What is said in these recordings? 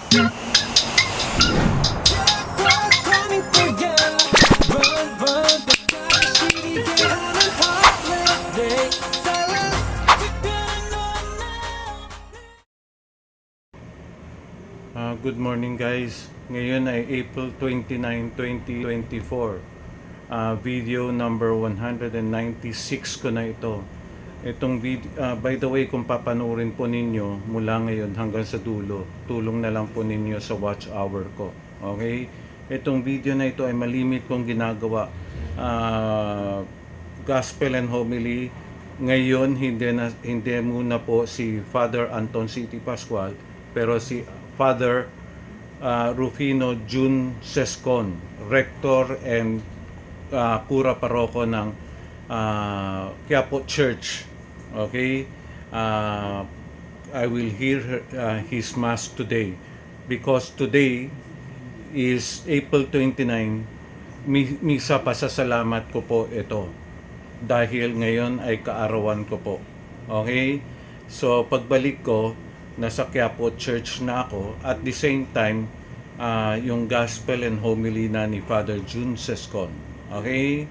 Good morning guys. Ngayon ay April 29, 2024. Video number 196 ko na ito. Itong video, by the way, kung papanoorin po ninyo mula ngayon hanggang sa dulo, tulong na lang po ninyo sa watch hour ko. Okay? Itong video na ito ay malimit kong ginagawa. Gospel and homily. Ngayon, hindi muna po si Father Anton City Pascual, pero si Father Rufino Jun Sescon, Rector and Kura Paroko ng Quiapo Church. Okay? I will hear his Mass today because today is April 29. Misa pasasalamat ko po ito dahil ngayon ay kaarawan ko po. Okay? So pagbalik ko, nasa Quiapo Church na ako. At the same time, yung Gospel and Homily na ni Father Jun Sescon. Okay?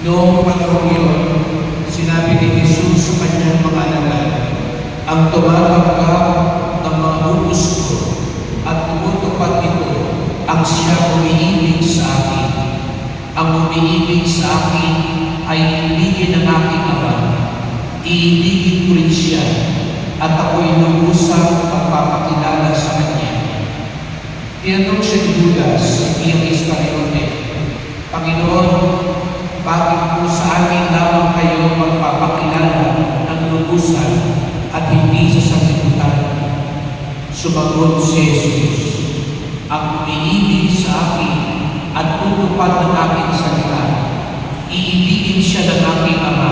Noong panahon yun, sinabi ni Jesus sa kanyang mga alagad, ang tumatanggap ng mga utos ko at tumutupad ito, ang siya umiibig sa akin. Ang umiibig sa akin ay ibigin ng aking Ama. Iibigin ko rin siya at ako'y lubusang magpapakilala sa kanya. Tinanong siya ni Judas, iyang Iscariote, Panginoon, bakit po sa amin lamang kayo magpapakilala ng lubusan at hindi sa sanlibutan? Sumagot si Jesus, ang umiibig sa akin at tutupad ng aking salita, iibigin siya ng aking Ama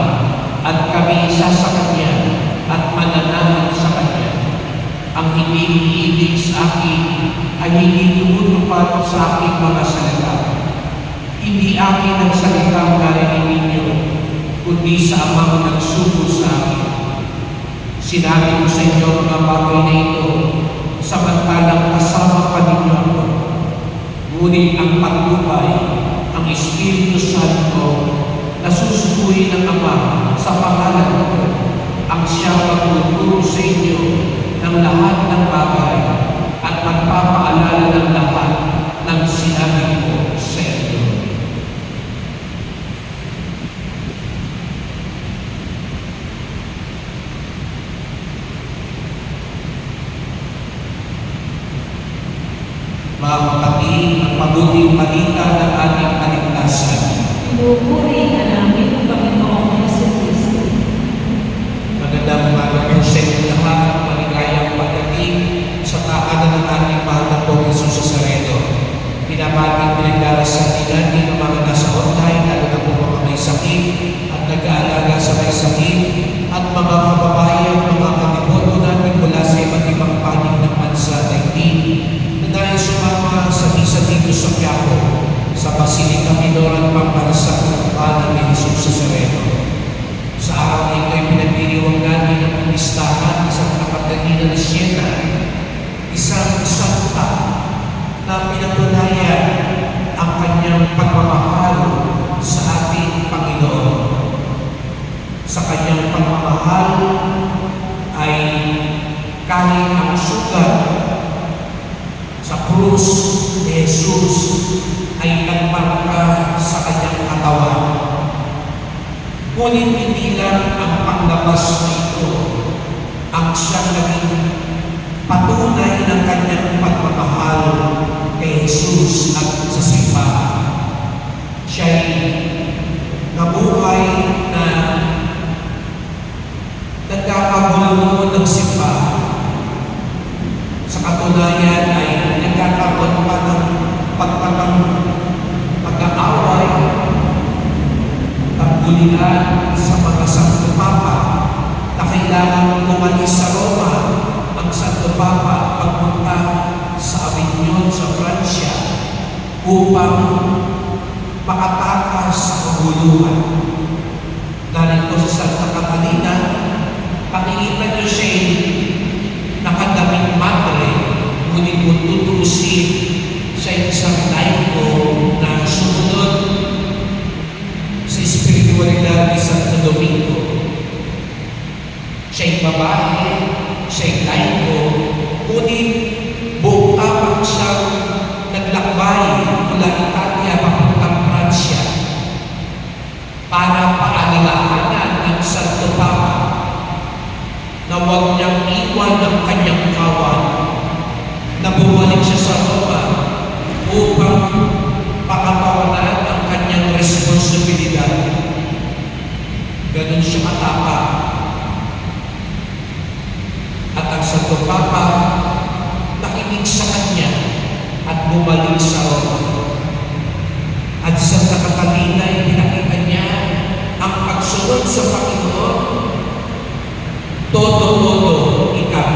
at kami isa sa Kanya at mananahan sa Kanya. Ang hindi umiibig sa akin ay hindi tumutupad sa aking mga salita. Hindi akin nagsalita ang narinig ninyo, kundi sa Amang nagsugo sa akin. Sinabi ko sa inyo ang mga bagay na ito, samantalang kasama pa ninyo ako. Ngunit ang patnubay, ang Espiritu Santo, na susugurin ng Ama sa pangalan ko, ang siya magtuturo sa inyo ng lahat ng bagay at magpapaalala ng lahat ng sinabi ko sa inyo. Mga kapatid, ang mabuting balita ng ating kaligtasan. Pinupuri ka namin ang Panginoong Jesucristo. Magandang umaga sa inyo lahat, maligayang pagdating sa tahanan ng ating mahal na Pong Jesus Nazareno. Pinamating pinagdarasan natin ng mga nasa online, lalo na po mga may sakit at nag-aalaga sa may sakit, at mga kababayan, mga kamiboto natin mula sa iba't ibang panig ng bansa na dahil sumama sa misa dito sa Quiapo, sa Basilica Minor at Pambansa ng Panang ni Jesus Nazareno. Sa araw na ito ay pinagdiriwang natin ang listahan sa Santa Catalina de Siena isang santa na pinatunayan ang kanyang pagmamahal sa ating Panginoon. Sa kanyang pagmamahal ay kahit ang sugat sa krus ni Jesus ay nagmarka sa kanyang katawan. Ngunit hindi lang ang paglabas na ito ang siyang naging patunay ng kanyang pagmamahal kay Jesus at sa simbahan. Siya'y nabuhay na nagkakagulo ng simbahan. Sa katunayan ay nagkakaroon pa ng pag-aaway, pagbulian sa mga Santo Papa na kailangan umalis sa Roma ang Santo Papa pagpunta sa Avignon sa Francia upang makatakas sa kaguluhan. Narito sa Santa Catalina, pakikita niyo siya'y nakadaming madre, ngunit kung tutusin siya isang laiko na sumunod sa espiritualidad ni Santo Domingo. Siya'y babae, siya'y laiko, ngunit buong tapang siyang naglakbay mula Italia papuntang Pransya para paalalahanan ang Santo Papa na huwag niyang iwan ang kanyang kawan, na bumalik siya sa Roma upang pakatawanan ang kanyang responsibilidad. Ganun siya katapang. At ang Santo Papa nakinig sa kanya at bumalik sa Roma. At sa Santa Catalina ay pinakita niya ang pagsunod sa Panginoon. Todo-todo ikaw.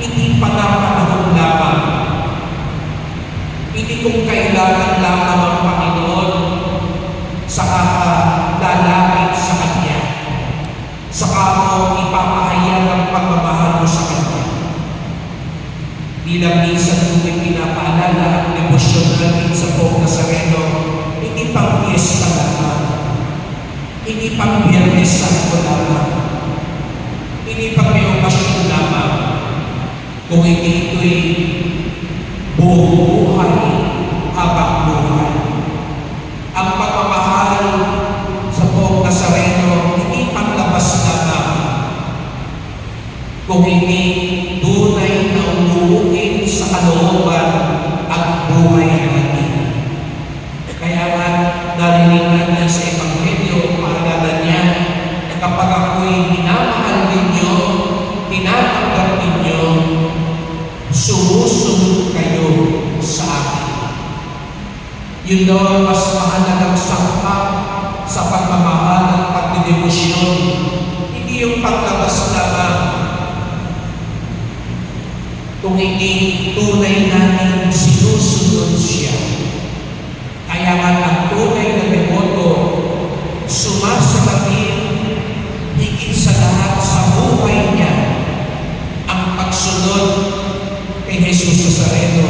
Hindi panapanahon lamang. Hindi kung kailangan lamang ang Panginoon saka ka lalapit sa Kanya. Saka mo ipapahayag ang pagmamahal mo sa Kanya. Bilang minsan kung may pinapaalala ang devotion natin sa Poong Nazareno, hindi pang fiesta lamang. Hindi pang Biyernes Santo lamang. Hindi pang may okasyon lamang. Kung hindi ito'y buong buhay habang buhay. Ang pagmamahal sa Poong Nazareno, hindi panglabas lamang. Kung hindi tunay na umuukit sa kalooban at buhay natin. Kaya nga, narinig natin sa Ebanghelyo, paalala niya, kapag ako'y minamahal ninyo, tinatanggap ninyo, sumusunod kayo sa akin. Yun daw ang mas mahalagang sangkap sa pagmamahal at pagdedebosyon. Hindi yung paglabas lamang. Kung hindi tunay natin sinusunod siya. Kaya nga ang tunay na devoto, sumasalamin higit sa lahat sa buhay niya ang pagsunod kay Jesus Nazareno,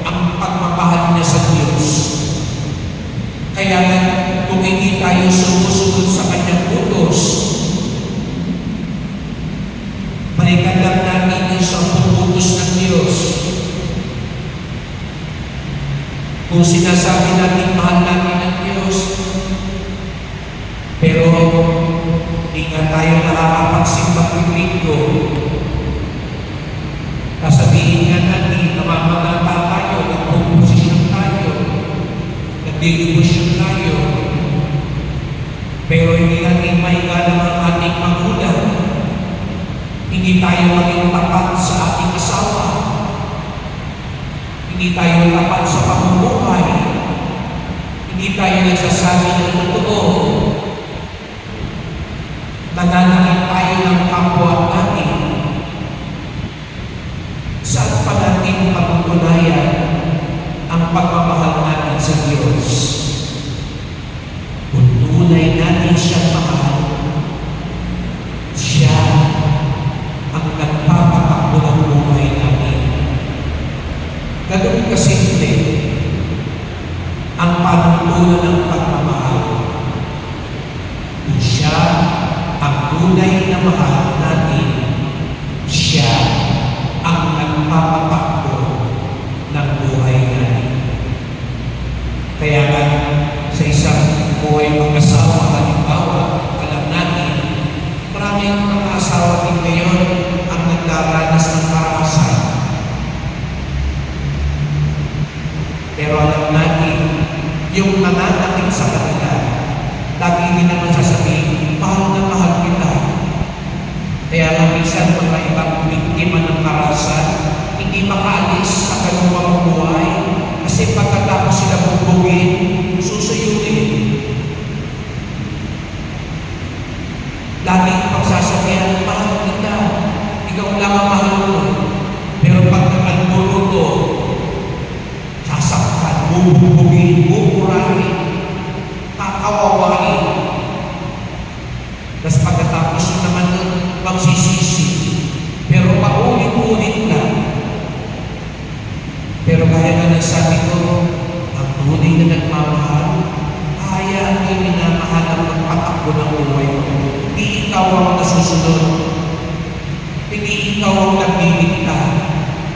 ang pagmamahal niya sa Diyos. Kaya nga, kung hindi tayo sumusunod sa Kanyang utos, balikan lang natin yung 10 utos ng Diyos. Kung sinasabi natin mahal natin ang Diyos, pero hindi nga tayo nakakapagsimba ng linggo, kasabihin nga natin, namamanata tayo, nagpuposisyon tayo, nagdedebosyon tayo, pero hindi natin maigalang ang ating magulang. Hindi tayo maging tapat sa ating asawa. Hindi tayo tapat sa pamumuhay. Hindi tayo nagsasabi ng totoo. Nananakit tayo ng kapwa natin. Saan pa natin patutunayan ang pagmamahal natin sa Diyos? Kung tunay natin siya mahal, siya ang nagpapatakbo ng buhay natin. tunay ng pagmamahal. Kung siya ang tunay na mahal natin, siya ang nagpapatakbo ng buhay natin. Kaya nga, sa isang buhay mag-asawa, halimbawa, alam natin, maraming mga asawa din ngayon ang nagdaranas ng karahasan. Pero alam natin, yung nananakit sa kanila, lagi din naman sasabihin, mahal na mahal kita. Kaya nga minsan mga ibang biktima ng karahasan, hindi makaalis sa kanyang pamumuhay kasi pagkatapos sila bugbugin, susuyuin. Lagi pagsasabihan, mahal kita, ikaw lang ang mahal mo. Pero pag nagpuluto, sasaktan, bubugbugin, buburahin, kakawawain. Tapos pagkatapos naman nun, magsisisi. Pero paulit-ulit lang. Pero kaya nga nagsabi ko, ang tunay na nagmamahal, hayaan kayo minamahal ang magpatakbo ng buhay mo. Hindi ikaw ang nasusunod. Hindi ikaw ang nagbibigta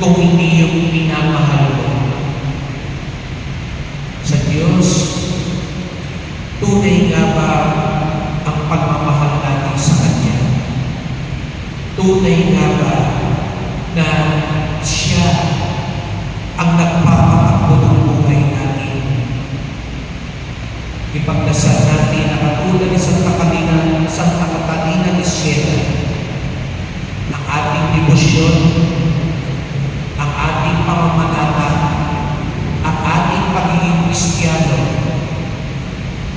kung hindi yung minamahal mo. Sa Diyos, tunay nga ba ang pagmamahal natin sa Kanya? Tunay nga ba na siya ang nagpapatakbo ng buhay natin? Ipagdasal natin na katulad ni Santa Catalina de Siena, ang ating debosyon, ang ating pamamanata, ang ating pagiging Kristiyano,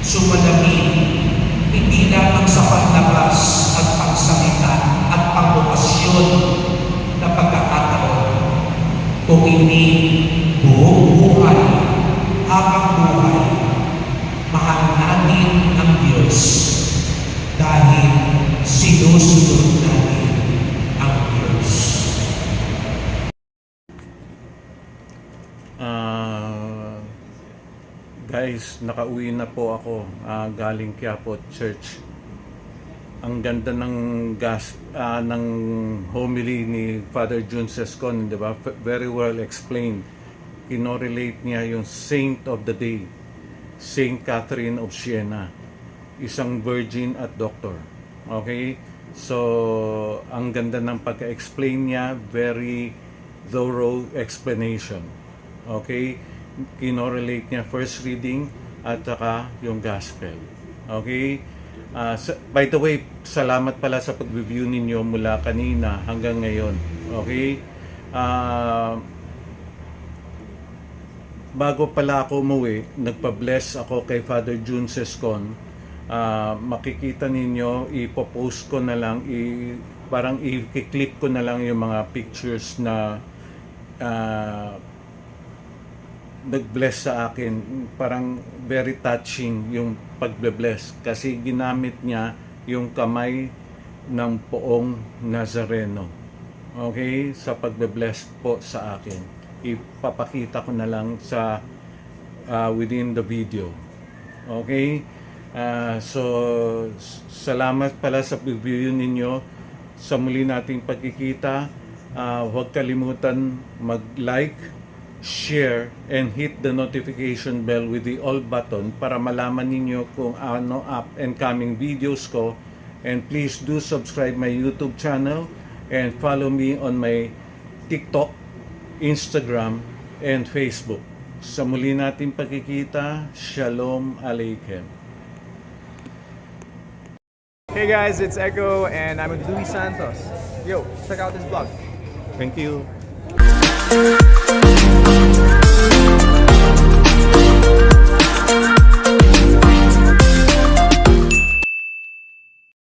sumadami hindi lamang sa panlabas at pagsalita at pangokasyon na pagkakataon, kung hindi buong buhay, habang buhay, mahal natin ang Diyos dahil sinusunod natin ang Diyos. Guys, nakauwi na po ako galing Quiapo Church. Ang ganda ng ng homily ni Father June Sescon, di ba? Very well explained. Kinorelate niya yung saint of the day, Saint Catherine of Siena, isang virgin at doctor. Okay? So, ang ganda ng pagka-explain niya, very thorough explanation. Okay? Kinorelate niya first reading at saka yung gospel. Okay? By the way, salamat pala sa pag-review ninyo mula kanina hanggang ngayon. Okay? Bago pala ako umuwi, nagpa-bless ako kay Father June Sescon. Makikita ninyo, ipopost ko na lang, parang i-click ko na lang yung mga pictures na nag-bless sa akin. Parang very touching yung pagbe-bless kasi ginamit niya yung kamay ng poong Nazareno. Okay? Sa pagbe-bless po sa akin. Ipapakita ko na lang sa within the video. Okay? So, salamat pala sa review ninyo. Sa muli nating pagkikita, huwag kalimutan mag-like, share, and hit the notification bell with the all button para malaman ninyo kung ano up and coming videos ko. And please do subscribe my YouTube channel and follow me on my TikTok, Instagram, and Facebook. Sa muli nating pagkikita, Shalom Aleichem. Hey guys, it's Echo and I'm with Luis Santos. Yo, check out this vlog. Thank you.